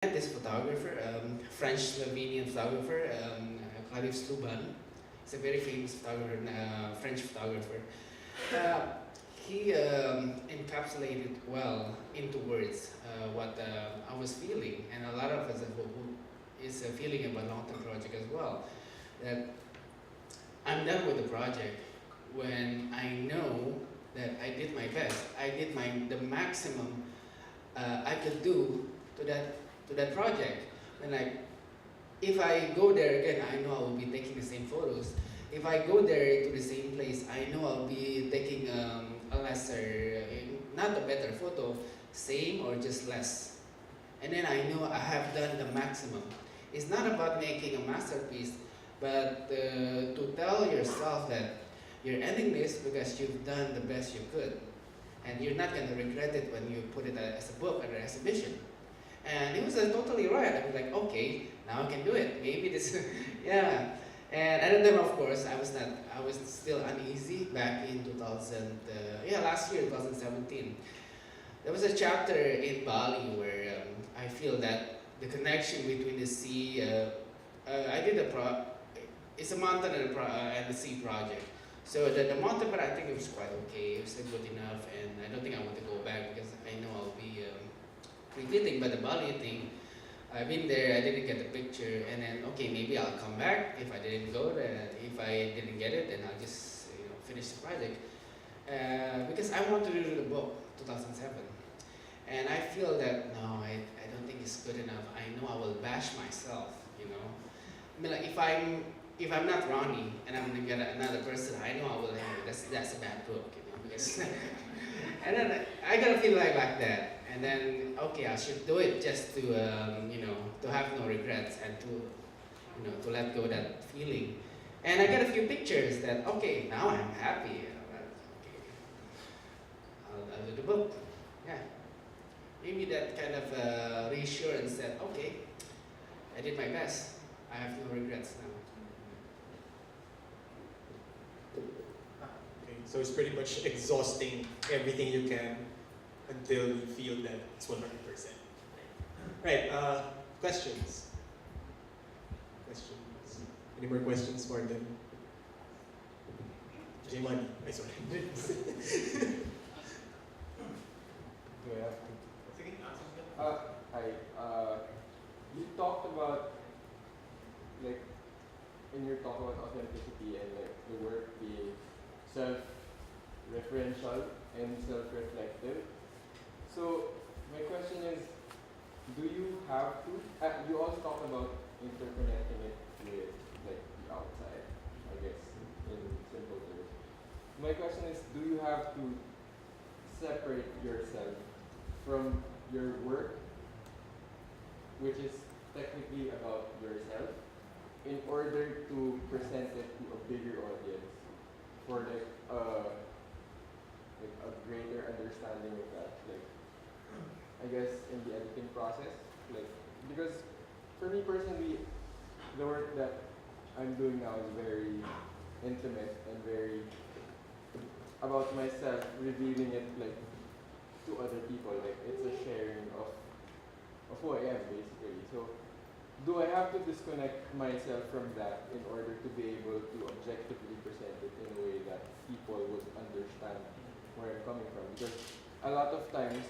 met this photographer, French-Slovenian photographer, Khalif Sluban. He's a very famous photographer, French photographer. Uh, he encapsulated well into words what I was feeling, and a lot of us who is feeling about long-term project as well. That I'm done with the project when I know that I did my best. I did the maximum I could do to that project. And if I go there again, I know I will be taking the same photos. If I go there to the same place, I know I'll be taking a lesser, not a better photo, same or just less. And then I know I have done the maximum. It's not about making a masterpiece, but to tell yourself that you're ending this because you've done the best you could. And you're not going to regret it when you put it as a book or an exhibition. And it was totally right. I was like, okay, now I can do it. Maybe this, yeah. And at the time, of course, I was still uneasy back in 2000, last year, 2017. There was a chapter in Bali where I feel that the connection between the sea, I did it's a mountain and a sea project. So the mountain part, I think it was quite okay. It was good enough, and I don't think I want to go back because I know I'll be repeating. But the Bali thing, I've been there, I didn't get the picture, and then okay, maybe I'll come back if I didn't go there. If I didn't get it, then I'll just finish the project because I want to do the book 2007, and I feel that no, I don't think it's good enough. I know I will bash myself, I mean, like if I'm not Rony and I'm gonna get another person, I know I will. That's a bad book, because and then I gotta feel like that. And then okay, I should do it just to to have no regrets and to let go that feeling. And I get a few pictures that okay, now I'm happy. Okay, I'll do the book. Yeah, maybe that kind of reassurance that okay, I did my best. I have no regrets now. Okay, so it's pretty much exhausting everything you can until you feel that it's 100%. Right, questions? Questions? Any more questions, Martin? J-Money, I sorry. Do I have to? Sige, Hi. You talked about, like, in your talk about authenticity and like the work being self-referential and self-reflective. So my question is, do you have to? You also talked about interconnecting it with like the outside, I guess, in simple terms. My question is, do you have to separate yourself from your work, which is technically about yourself, in order to present it to a bigger audience for like a greater understanding of that, like I guess in the editing process, like because for me personally, the work that I'm doing now is very intimate and very about myself, revealing it like to other people, like it's a sharing of who I am basically. So do I have to disconnect myself from that in order to be able to objectively present it in a way that people would understand where I'm coming from? Because a lot of times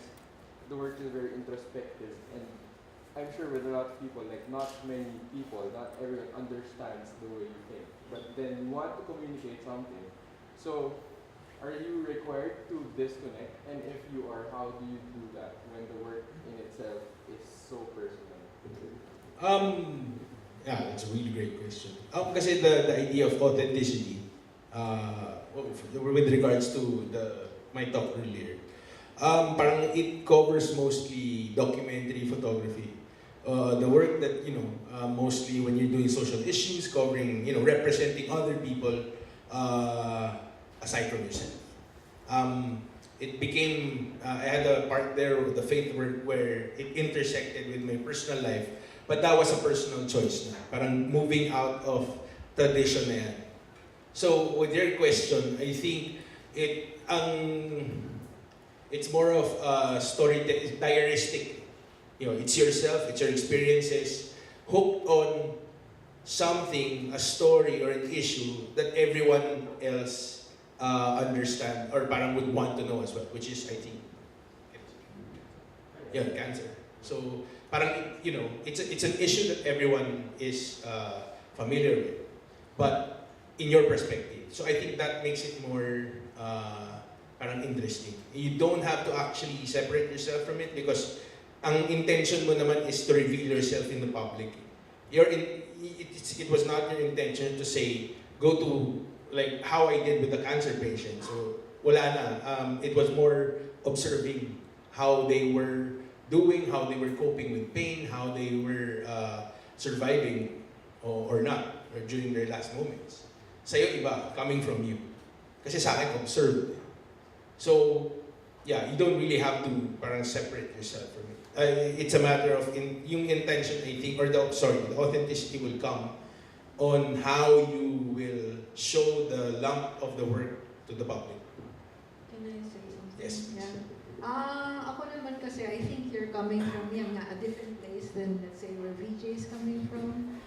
the work is very introspective, and I'm sure with a lot of people, like not many people, not everyone understands the way you think, but then you want to communicate something. So are you required to disconnect? And if you are, how do you do that when the work in itself is so personal? Yeah, that's a really great question. Kasi the idea of authenticity, with regards to my talk earlier, parang it covers mostly documentary photography. The work that, mostly when you're doing social issues, covering, representing other people aside from yourself. It became, I had a part there with the faith work where it intersected with my personal life. But that was a personal choice na. Parang moving out of tradition na yan. So with your question, I think it's more of a diaristic it's yourself, it's your experiences, hooked on something, a story or an issue that everyone else understand or parang would want to know as well, which is, I think, cancer. So parang, it's an issue that everyone is familiar with, but in your perspective. So I think that makes it more parang interesting. You don't have to actually separate yourself from it because ang intention mo naman is to reveal yourself in the public. It was not your intention to say, go to like how I did with the cancer patient. So wala na. It was more observing how they were doing, how they were coping with pain, how they were surviving or not, or during their last moments. Sa'yo iba, coming from you. Kasi sa akin, observed. So, yeah, you don't really have to parang separate yourself from it. It's a matter of, yung intention, I think, or the authenticity will come on how you will show the lump of the work to the public. Can I say something? Yes. Yeah. Ako naman kasi, I think you're coming from a different place than, let's say, where Veejay is coming from.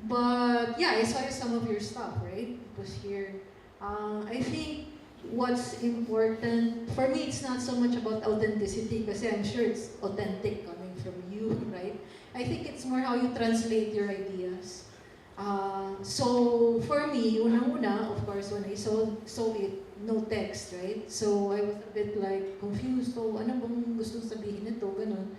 But yeah, I saw some of your stuff, right? It was here. I think what's important, for me, it's not so much about authenticity kasi I'm sure it's authentic coming from you, right? I think it's more how you translate your ideas. So for me, unang-una, of course, when I saw it, no text, right? So I was a bit like confused. So ano bang gusto sabihin nito? Ganun.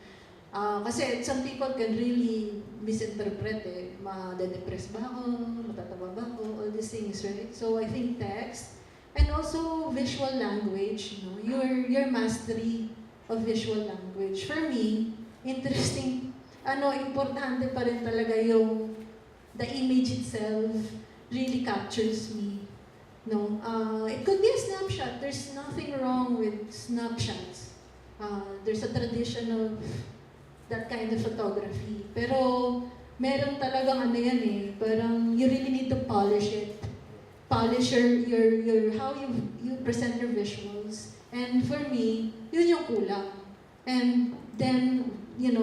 Kasi some people can really misinterpret ma-depress ba ako, matataba ba ako, all these things, right? So I think text, and also visual language, your mastery of visual language. For me, interesting, importante pa rin talaga yung the image itself really captures me. No, it could be a snapshot. There's nothing wrong with snapshots. There's a tradition of that kind of photography. Pero meron talagang parang you really need to polish it. Polish your how you present your visuals. And for me, yun yung kulang. And then, you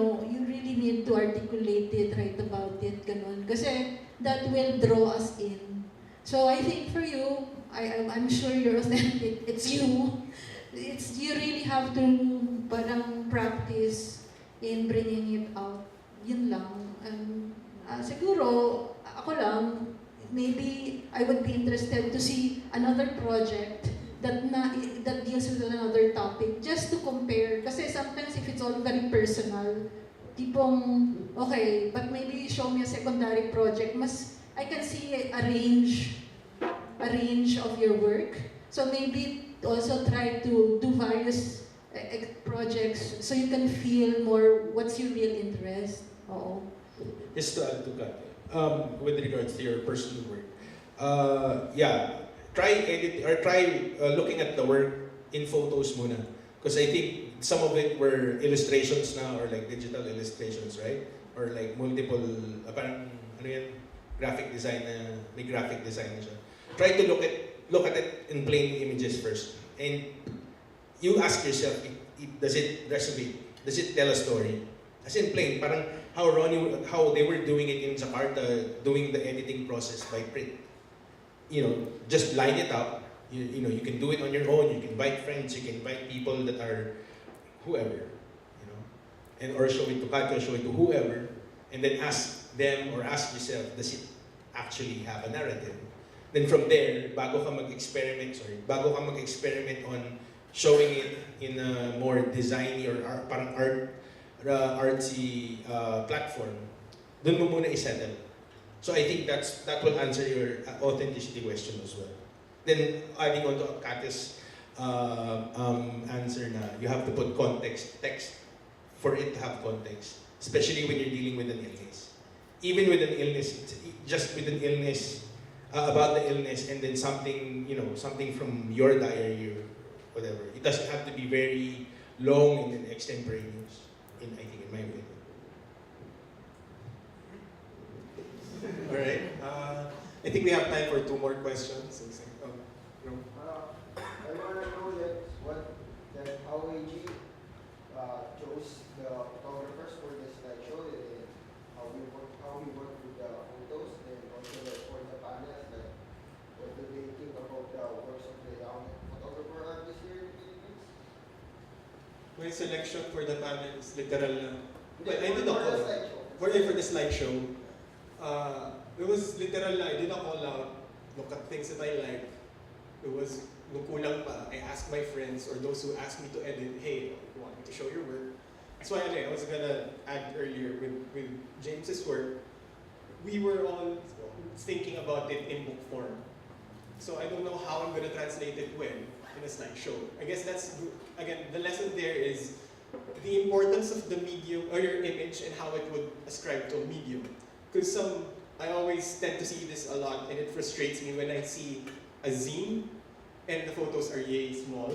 really need to articulate it, write about it, ganun. Kasi that will draw us in. So I think for you, I'm sure you're authentic. It's you. You really have to parang practice in bringing it out. Yun lang. Siguro, ako lang, maybe I would be interested to see another project that deals with another topic, just to compare. Kasi sometimes if it's all very personal, tipong, okay, but maybe show me a secondary project, I can see a range of your work. So maybe also try to do various projects so you can feel more what's your real interest. Oo. Just to add to Katya, with regards to your personal work, try looking at the work in photos muna. Because I think some of it were illustrations now, or like digital illustrations, right? Or like multiple, parang graphic design na, may graphic design na siya. Try to look at it in plain images first. And you ask yourself, does it resonate? Does it tell a story? As in plain, parang how they were doing it in Jakarta, doing the editing process by print. Just line it up. You can do it on your own. You can invite friends. You can invite people that are whoever, or show it to Katya, show it to whoever, and then ask them or ask yourself, does it actually have a narrative? Then from there, bago ka mag-experiment on showing it in a more designy or parang artsy platform, dun mo muna isettle. So I think that will answer your authenticity question as well. Then adding on to Katya's answer na you have to put text for it to have context, especially when you're dealing with an illness. Even with an illness, just with an illness, about the illness, and then something from your diary or whatever. It doesn't have to be very long and then extemporaneous, in my opinion. Alright. I think we have time for 2 more questions. I want to know that how AG chose the photographers for this my selection for the panel is literal. Well, I did a call for the slideshow. It was literal. I did a call out. Look at things that I like. It was nung kulang pa. I asked my friends or those who asked me to edit. Hey, you want me to show your work? That's why I was gonna add earlier with James's work. We were all thinking about it in book form. So I don't know how I'm gonna translate it when in a slideshow. I guess that's, again, the lesson there is the importance of the medium or your image and how it would ascribe to a medium. Because I always tend to see this a lot and it frustrates me when I see a zine and the photos are yay small.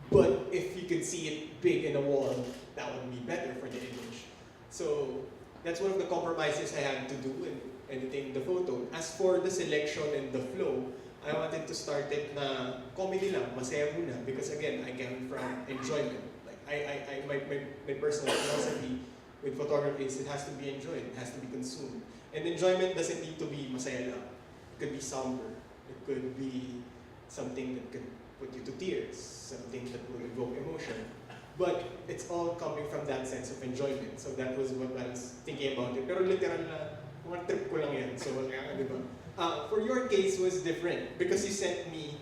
But if you could see it big in a wall, that would be better for the image. So that's one of the compromises I had to do in editing the photo. As for the selection and the flow, I wanted to start it na comedy lang, masaya muna. Because again, I came from enjoyment. Like my personal philosophy with photography is it has to be enjoyed, it has to be consumed. And enjoyment doesn't need to be masaya lang. It could be somber. It could be something that could put you to tears, something that will evoke emotion. But it's all coming from that sense of enjoyment. So that was what I was thinking about it. Pero literal na, one trip ko lang yan. So, di ba? For your case was different because you sent me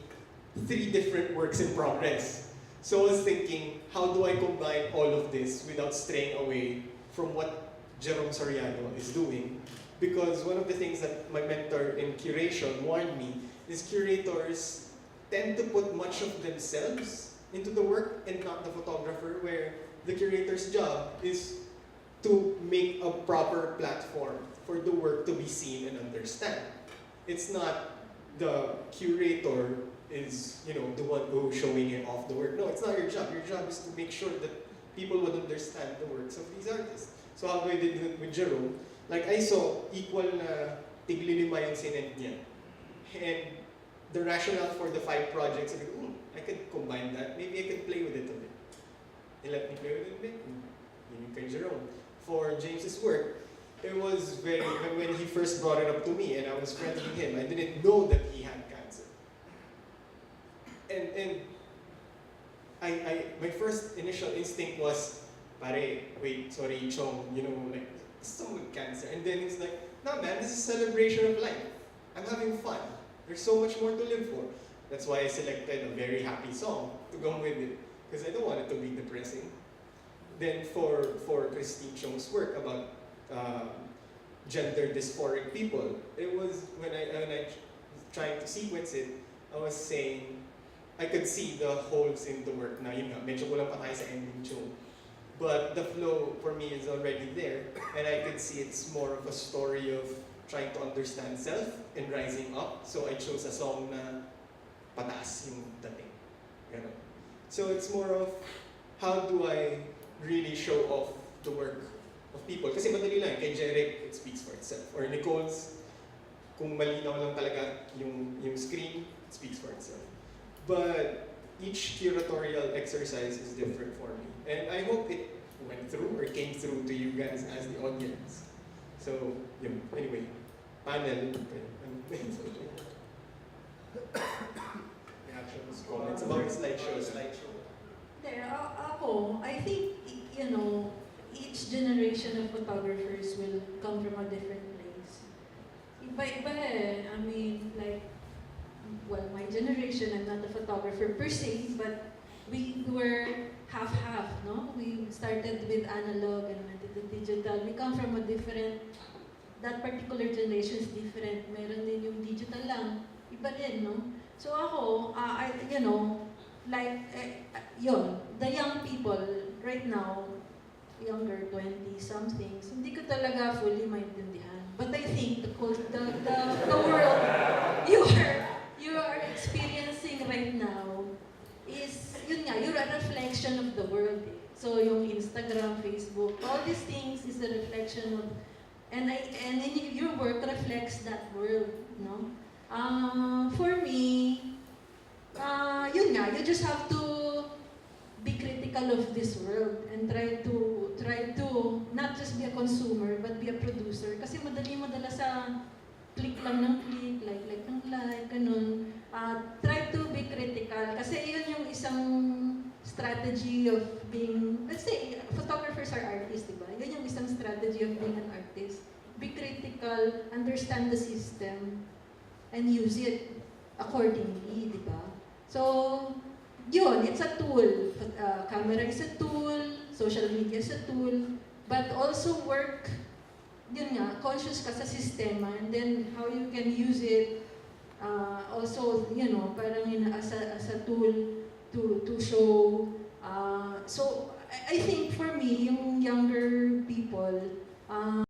3 different works in progress. So I was thinking, how do I combine all of this without straying away from what Jerome Soriano is doing? Because one of the things that my mentor in curation warned me is curators tend to put much of themselves into the work and not the photographer, where the curator's job is to make a proper platform for the work to be seen and understand. It's not the curator is, the one who's showing it off the work. No, it's not your job. Your job is to make sure that people would understand the works of these artists. So how do I did it with Jerome? Like I saw equal na tiglilima yung sinend niya. And the rationale for the 5 projects, I could combine that. Maybe I could play with it a bit. He let me play with it a bit. Yun kay Jerome. For James's work, it was when he first brought it up to me and I was friends with him, I didn't know that he had cancer. And my first initial instinct was, pare, wait, sorry, Chong, like, someone with cancer. And then it's like, no man, this is a celebration of life. I'm having fun. There's so much more to live for. That's why I selected a very happy song to go with it, because I don't want it to be depressing. Then for Christine Chong's work about gender dysphoric people, it was when I was trying to sequence it, I was saying, I could see the holes in the work na yun nga, medyo kulang pa tayo sa ending tune. But the flow for me is already there, and I could see it's more of a story of trying to understand self and rising up. So I chose a song na pataas yung dating. Ganun. So it's more of how do I really show off the work of people. Kasi madali lang, kay Jeric, it speaks for itself. Or Nicole's, kung malinaw lang talaga yung screen, it speaks for itself. But each curatorial exercise is different for me. And I hope it went through or came through to you guys as the audience. So, anyway, panel. Reactions, comments about the slideshow. There, ako, I think, each generation of photographers will come from a different place. Iba-iba eh. I mean, like, well, my generation, I'm not a photographer per se, but we were half-half, no? We started with analog and went into digital. We come from a different, that particular generation is different. Meron din yung digital lang. Iba din, no? So ako, the young people right now, younger 20-somethings, hindi ko talaga fully maintindihan. But I think the world you are experiencing right now is, you're a reflection of the world. So yung Instagram, Facebook, all these things is a reflection of, and your work reflects that world, no? For me, you just have to be critical of this world and try to not just be a consumer but be a producer. Kasi madala sa click lang ng click, like ng like, ganun. Try to be critical kasi yun yung isang strategy of being, let's say, photographers are artists, diba? Yun yung isang strategy of being an artist. Be critical, understand the system, and use it accordingly, diba? So, yun, it's a tool. Camera is a tool, social media is a tool, but also work, yun nga, conscious ka sa sistema, and then how you can use it, also, you know, parang as a tool to show. So, I think for me, yung younger people,